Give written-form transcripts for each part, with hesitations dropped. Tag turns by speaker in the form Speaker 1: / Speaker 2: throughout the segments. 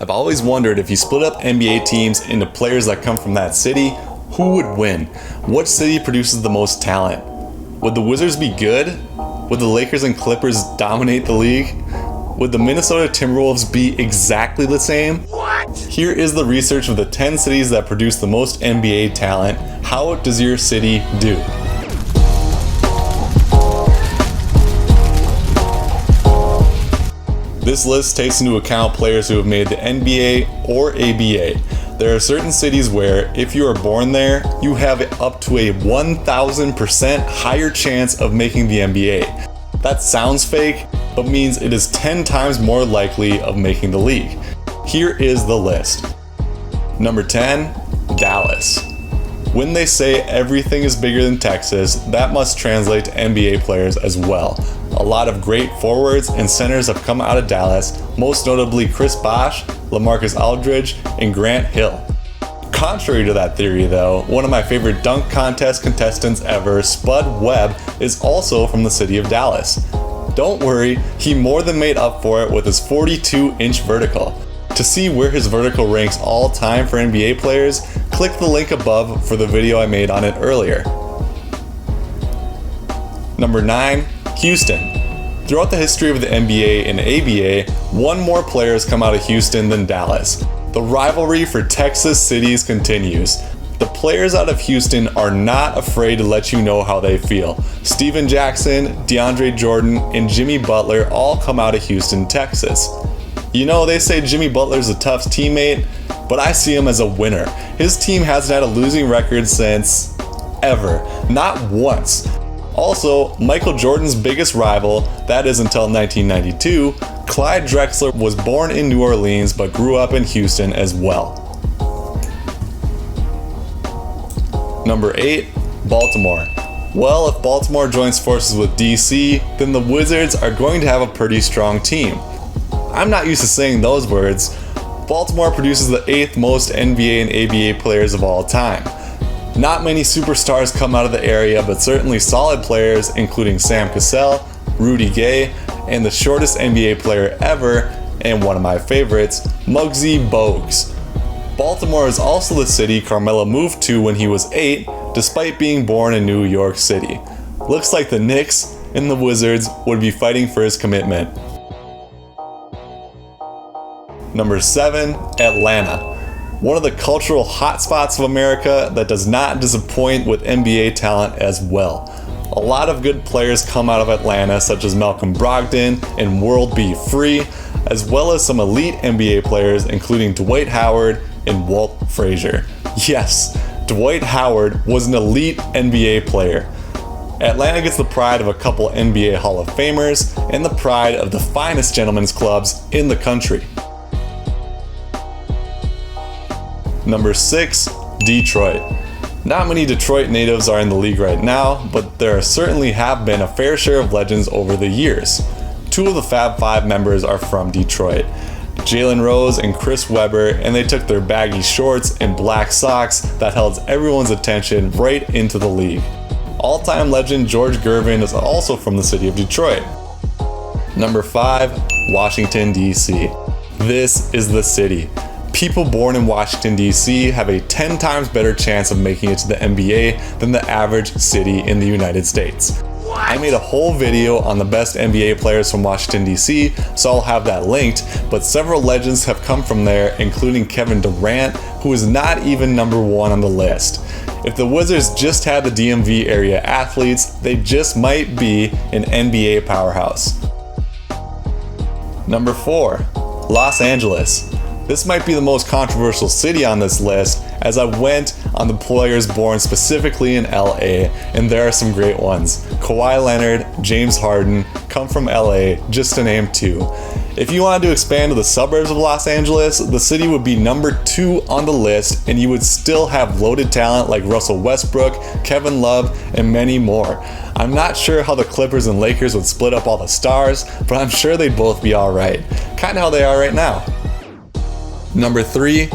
Speaker 1: I've always wondered if you split up NBA teams into players that come from that city, who would win? What city produces the most talent? Would the Wizards be good? Would the Lakers and Clippers dominate the league? Would the Minnesota Timberwolves be exactly the same? What? Here is the research of the 10 cities that produce the most NBA talent. How does your city do? This list takes into account players who have made the NBA or ABA. There are certain cities where, if you are born there, you have up to a 1,000% higher chance of making the NBA. That sounds fake, but means it is 10 times more likely of making the league. Here is the list. Number 10, Dallas. When they say everything is bigger than Texas, that must translate to NBA players as well. A lot of great forwards and centers have come out of Dallas, most notably Chris Bosh, LaMarcus Aldridge, and Grant Hill. Contrary to that theory though, one of my favorite dunk contest contestants ever, Spud Webb, is also from the city of Dallas. Don't worry, he more than made up for it with his 42-inch vertical. To see where his vertical ranks all time for NBA players, click the link above for the video I made on it earlier. Number 9, Houston. Throughout the history of the NBA and ABA, one more player has come out of Houston than Dallas. The rivalry for Texas cities continues. The players out of Houston are not afraid to let you know how they feel. Steven Jackson, DeAndre Jordan, and Jimmy Butler all come out of Houston, Texas. You know, they say Jimmy Butler's a tough teammate, but I see him as a winner. His team hasn't had a losing record since ever, not once. Also, Michael Jordan's biggest rival, that is until 1992, Clyde Drexler was born in New Orleans but grew up in Houston as well. Number 8, Baltimore. Well, if Baltimore joins forces with DC, then the Wizards are going to have a pretty strong team. I'm not used to saying those words. Baltimore produces the 8th most NBA and ABA players of all time. Not many superstars come out of the area, but certainly solid players, including Sam Cassell, Rudy Gay, and the shortest NBA player ever, and one of my favorites, Muggsy Bogues. Baltimore is also the city Carmelo moved to when he was 8, despite being born in New York City. Looks like the Knicks and the Wizards would be fighting for his commitment. Number 7, Atlanta. One of the cultural hotspots of America that does not disappoint with NBA talent as well. A lot of good players come out of Atlanta, such as Malcolm Brogdon and World B. Free, as well as some elite NBA players including Dwight Howard and Walt Frazier. Yes, Dwight Howard was an elite NBA player. Atlanta gets the pride of a couple NBA Hall of Famers and the pride of the finest gentlemen's clubs in the country. Number 6, Detroit. Not many Detroit natives are in the league right now, but there certainly have been a fair share of legends over the years. 2 of the Fab Five members are from Detroit, Jalen Rose and Chris Webber, and they took their baggy shorts and black socks that held everyone's attention right into the league. All-time legend George Gervin is also from the city of Detroit. Number 5, Washington, D.C. This is the city. People born in Washington, D.C. have a 10 times better chance of making it to the NBA than the average city in the United States. I made a whole video on the best NBA players from Washington, D.C., so I'll have that linked, but several legends have come from there, including Kevin Durant, who is not even number 1 on the list. If the Wizards just had the DMV area athletes, they just might be an NBA powerhouse. Number 4, Los Angeles. This might be the most controversial city on this list, as I went on the players born specifically in LA, and there are some great ones. Kawhi Leonard, James Harden come from LA, just to name 2. If you wanted to expand to the suburbs of Los Angeles, the city would be number 2 on the list, and you would still have loaded talent like Russell Westbrook, Kevin Love, and many more. I'm not sure how the Clippers and Lakers would split up all the stars, but I'm sure they'd both be alright. Kinda how they are right now. Number 3,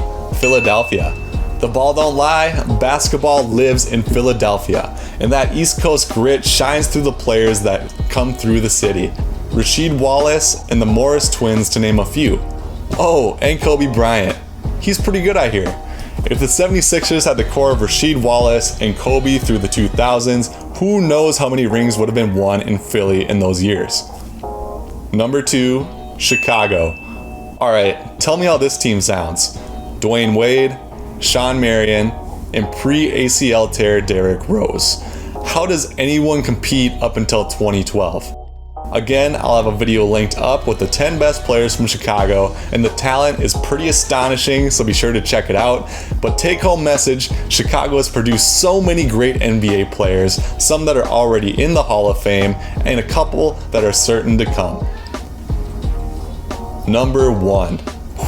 Speaker 1: Philadelphia. The ball don't lie, basketball lives in Philadelphia, and that East Coast grit shines through the players that come through the city. Rasheed Wallace and the Morris twins, to name a few. Oh, and Kobe Bryant. He's pretty good, I hear. If the 76ers had the core of Rasheed Wallace and Kobe through the 2000s, who knows how many rings would have been won in Philly in those years. Number 2, Chicago. Alright, tell me how this team sounds. Dwayne Wade, Sean Marion, and pre-ACL tear Derrick Rose. How does anyone compete up until 2012? Again, I'll have a video linked up with the 10 best players from Chicago, and the talent is pretty astonishing, so be sure to check it out. But take home message, Chicago has produced so many great NBA players, some that are already in the Hall of Fame, and a couple that are certain to come. Number 1.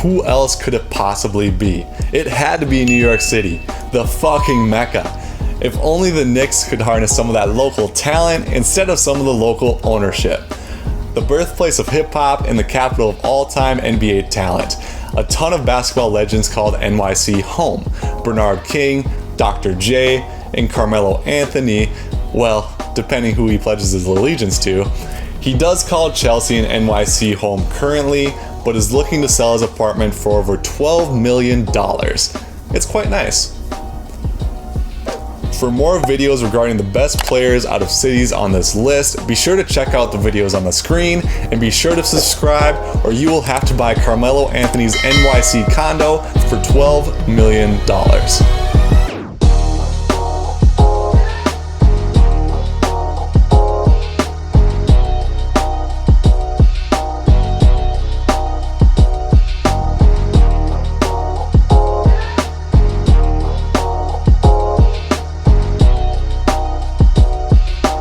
Speaker 1: Who else could it possibly be? It had to be New York City, the fucking Mecca. If only the Knicks could harness some of that local talent instead of some of the local ownership. The birthplace of hip-hop and the capital of all-time NBA talent. A ton of basketball legends called NYC home. Bernard King, Dr. J, and Carmelo Anthony, well, depending who he pledges his allegiance to. He does call Chelsea and NYC home currently, but is looking to sell his apartment for over $12 million. It's quite nice. For more videos regarding the best players out of cities on this list, be sure to check out the videos on the screen, and be sure to subscribe or you will have to buy Carmelo Anthony's NYC condo for $12 million.